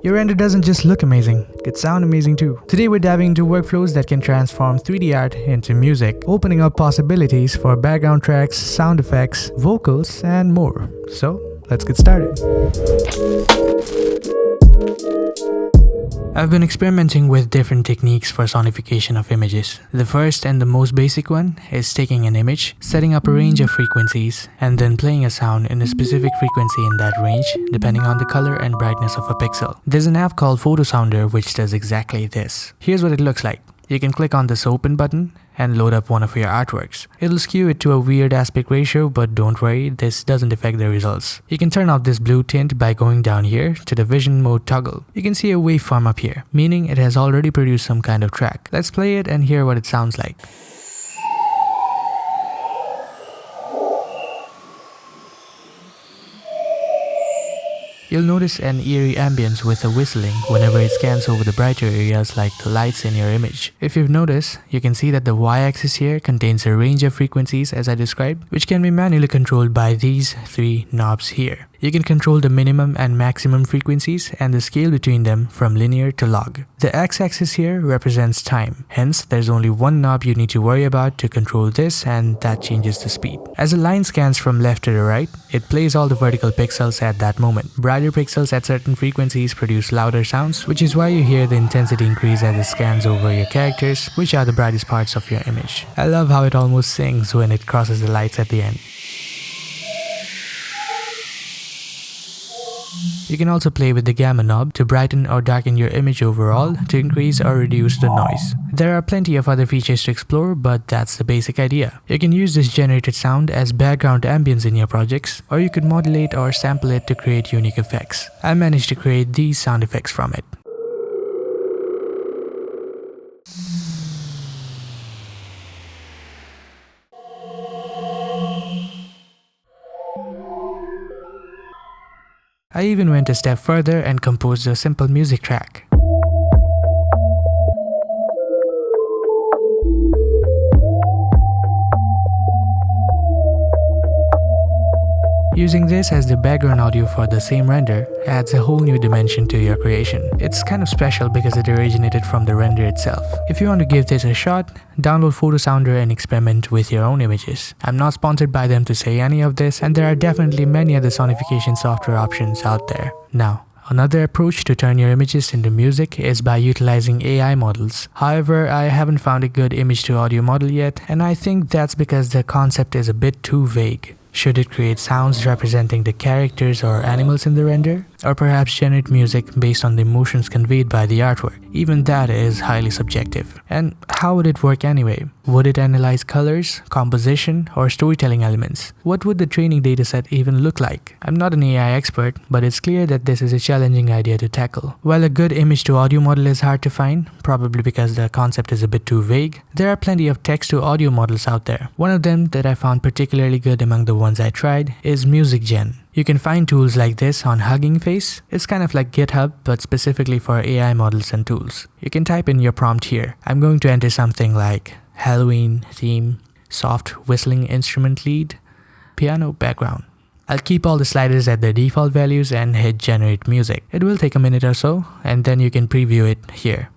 Your render doesn't just look amazing, it can sound amazing too. Today we're diving into workflows that can transform 3D art into music, opening up possibilities for background tracks, sound effects, vocals, and more. So, let's get started. I've been experimenting with different techniques for sonification of images. The first and the most basic one is taking an image, setting up a range of frequencies, and then playing a sound in a specific frequency in that range, depending on the color and brightness of a pixel. There's an app called Photo Sounder which does exactly this. Here's what it looks like. You can click on this open button and load up one of your artworks. It'll skew it to a weird aspect ratio, but don't worry, this doesn't affect the results. You can turn off this blue tint by going down here to the vision mode toggle. You can see a waveform up here, meaning it has already produced some kind of track. Let's play it and hear what it sounds like. You'll notice an eerie ambience with a whistling whenever it scans over the brighter areas like the lights in your image. If you've noticed, you can see that the y-axis here contains a range of frequencies as I described, which can be manually controlled by these three knobs here. You can control the minimum and maximum frequencies and the scale between them from linear to log. The x-axis here represents time, hence there's only one knob you need to worry about to control this, and that changes the speed. As a line scans from left to the right, it plays all the vertical pixels at that moment. Brighter pixels at certain frequencies produce louder sounds, which is why you hear the intensity increase as it scans over your characters, which are the brightest parts of your image. I love how it almost sings when it crosses the lights at the end. You can also play with the gamma knob to brighten or darken your image overall to increase or reduce the noise. There are plenty of other features to explore, but that's the basic idea. You can use this generated sound as background ambience in your projects, or you could modulate or sample it to create unique effects. I managed to create these sound effects from it. I even went a step further and composed a simple music track. Using this as the background audio for the same render adds a whole new dimension to your creation. It's kind of special because it originated from the render itself. If you want to give this a shot, download Photo Sounder and experiment with your own images. I'm not sponsored by them to say any of this, and there are definitely many other sonification software options out there. Now, another approach to turn your images into music is by utilizing AI models. However, I haven't found a good image to audio model yet, and I think that's because the concept is a bit too vague. Should it create sounds representing the characters or animals in the render? Or perhaps generate music based on the emotions conveyed by the artwork? Even that is highly subjective. And how would it work anyway? Would it analyze colors, composition, or storytelling elements? What would the training dataset even look like? I'm not an AI expert, but it's clear that this is a challenging idea to tackle. While a good image to audio model is hard to find, probably because the concept is a bit too vague, there are plenty of text to audio models out there. One of them that I found particularly good among the ones I tried is MusicGen. You can find tools like this on Hugging Face. It's kind of like GitHub, but specifically for AI models and tools. You can type in your prompt here. I'm going to enter something like Halloween theme, soft whistling instrument lead, piano background. I'll keep all the sliders at their default values and hit generate music. It will take a minute or so, and then you can preview it here.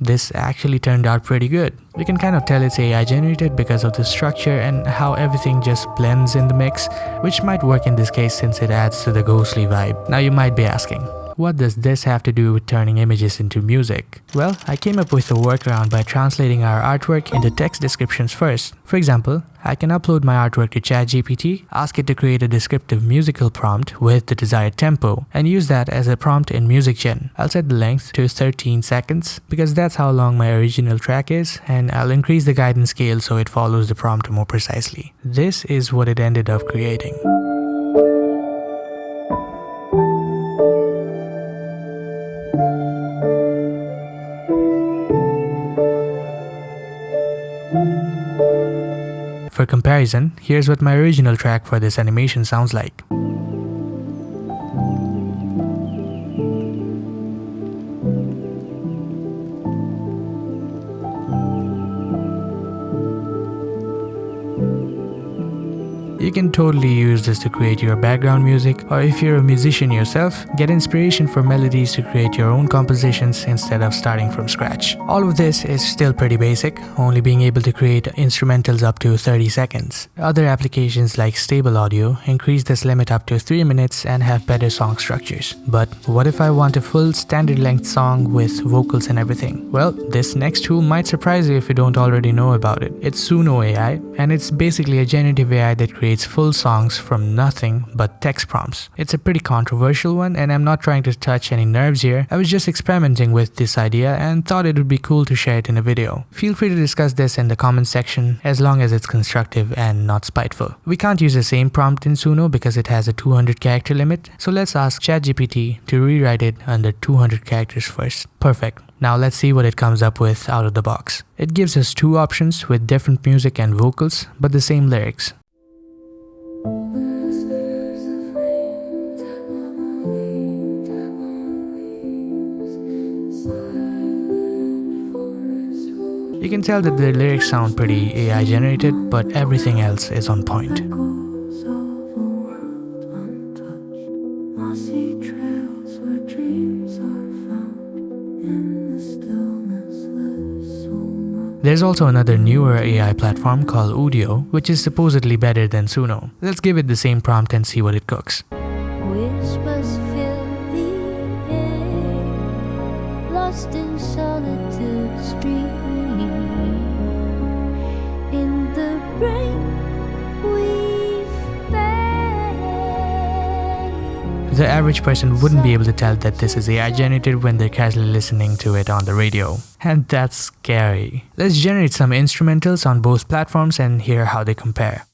This actually turned out pretty good. You can kind of tell it's AI generated because of the structure and how everything just blends in the mix, which might work in this case since it adds to the ghostly vibe. Now you might be asking, what does this have to do with turning images into music? Well, I came up with a workaround by translating our artwork into text descriptions first. For example, I can upload my artwork to ChatGPT, ask it to create a descriptive musical prompt with the desired tempo, and use that as a prompt in MusicGen. I'll set the length to 13 seconds because that's how long my original track is, and I'll increase the guidance scale so it follows the prompt more precisely. This is what it ended up creating. For comparison, here's what my original track for this animation sounds like. You can totally use this to create your background music, or if you're a musician yourself, get inspiration for melodies to create your own compositions instead of starting from scratch. All of this is still pretty basic, only being able to create instrumentals up to 30 seconds. Other applications like Stable Audio increase this limit up to 3 minutes and have better song structures. But what if I want a full standard length song with vocals and everything? Well, this next tool might surprise you if you don't already know about it. It's Suno AI, and it's basically a generative AI that creates full songs from nothing but text prompts. It's a pretty controversial one, and I'm not trying to touch any nerves here. I was just experimenting with this idea and thought it would be cool to share it in a video. Feel free to discuss this in the comments section as long as it's constructive and not spiteful. We can't use the same prompt in Suno because it has a 200 character limit, so let's ask ChatGPT to rewrite it under 200 characters first. Perfect. Now let's see what it comes up with out of the box. It gives us two options with different music and vocals, but the same lyrics. You can tell that the lyrics sound pretty AI generated, but everything else is on point. There's also another newer AI platform called Udio, which is supposedly better than Suno. Let's give it the same prompt and see what it cooks. Whispers fill the air, lost in solitude stream. In the brain we fade. The average person wouldn't be able to tell that this is AI generated when they're casually listening to it on the radio. And that's scary. Let's generate some instrumentals on both platforms and hear how they compare.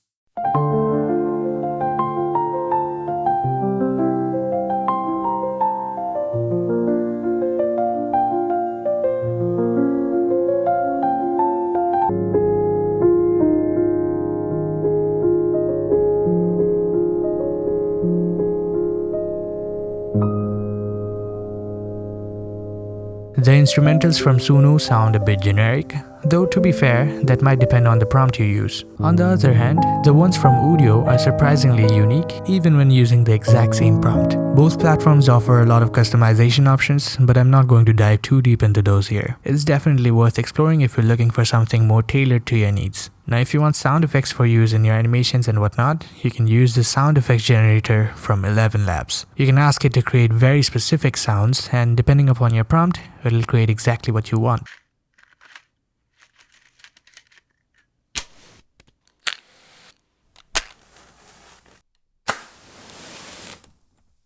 The instrumentals from Suno sound a bit generic, though to be fair, that might depend on the prompt you use. On the other hand, the ones from Udio are surprisingly unique even when using the exact same prompt. Both platforms offer a lot of customization options, but I'm not going to dive too deep into those here. It's definitely worth exploring if you're looking for something more tailored to your needs. Now, if you want sound effects for use in your animations and whatnot, you can use the sound effects generator from 11 Labs. You can ask it to create very specific sounds, and depending upon your prompt, it'll create exactly what you want.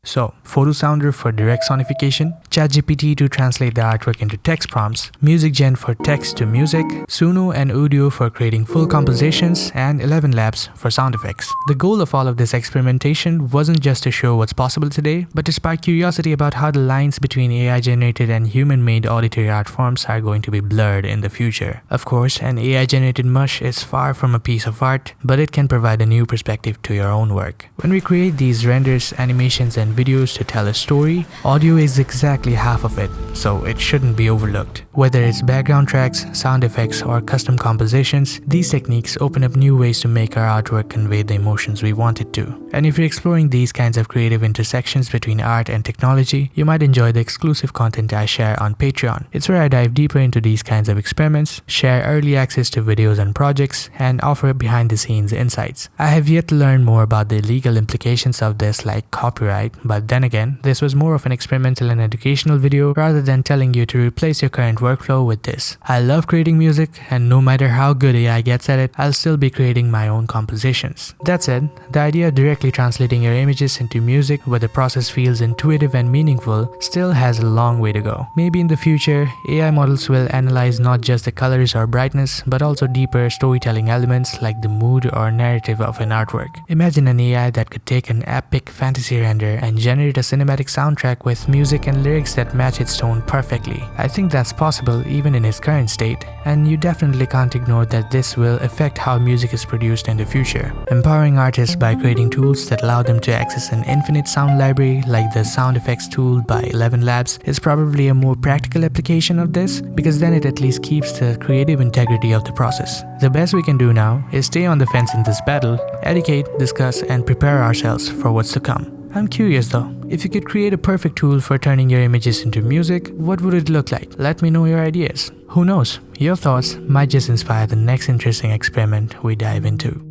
So, Photo Sounder for direct sonification, ChatGPT to translate the artwork into text prompts, Music Gen for text to music, Suno and Udio for creating full compositions, and 11 Labs for sound effects. The goal of all of this experimentation wasn't just to show what's possible today, but to spark curiosity about how the lines between AI-generated and human-made auditory art forms are going to be blurred in the future. Of course, an AI-generated mush is far from a piece of art, but it can provide a new perspective to your own work. When we create these renders, animations, and videos to tell a story, audio is exactly half of it, so it shouldn't be overlooked. Whether it's background tracks, sound effects, or custom compositions, these techniques open up new ways to make our artwork convey the emotions we want it to. And if you're exploring these kinds of creative intersections between art and technology, you might enjoy the exclusive content I share on Patreon. It's where I dive deeper into these kinds of experiments, share early access to videos and projects, and offer behind-the-scenes insights. I have yet to learn more about the legal implications of this, like copyright, but then again, this was more of an experimental and educational video rather than telling you to replace your current workflow with this. I love creating music, and no matter how good AI gets at it, I'll still be creating my own compositions. That said, the idea of directly translating your images into music where the process feels intuitive and meaningful still has a long way to go. Maybe in the future, AI models will analyze not just the colors or brightness, but also deeper storytelling elements like the mood or narrative of an artwork. Imagine an AI that could take an epic fantasy render and generate a cinematic soundtrack with music and lyrics lyrics that match its tone perfectly. I think that's possible even in its current state, and you definitely can't ignore that this will affect how music is produced in the future. Empowering artists by creating tools that allow them to access an infinite sound library like the sound effects tool by 11 Labs is probably a more practical application of this, because then it at least keeps the creative integrity of the process. The best we can do now is stay on the fence in this battle, educate, discuss, and prepare ourselves for what's to come. I'm curious though, if you could create a perfect tool for turning your images into music, what would it look like? Let me know your ideas. Who knows, your thoughts might just inspire the next interesting experiment we dive into.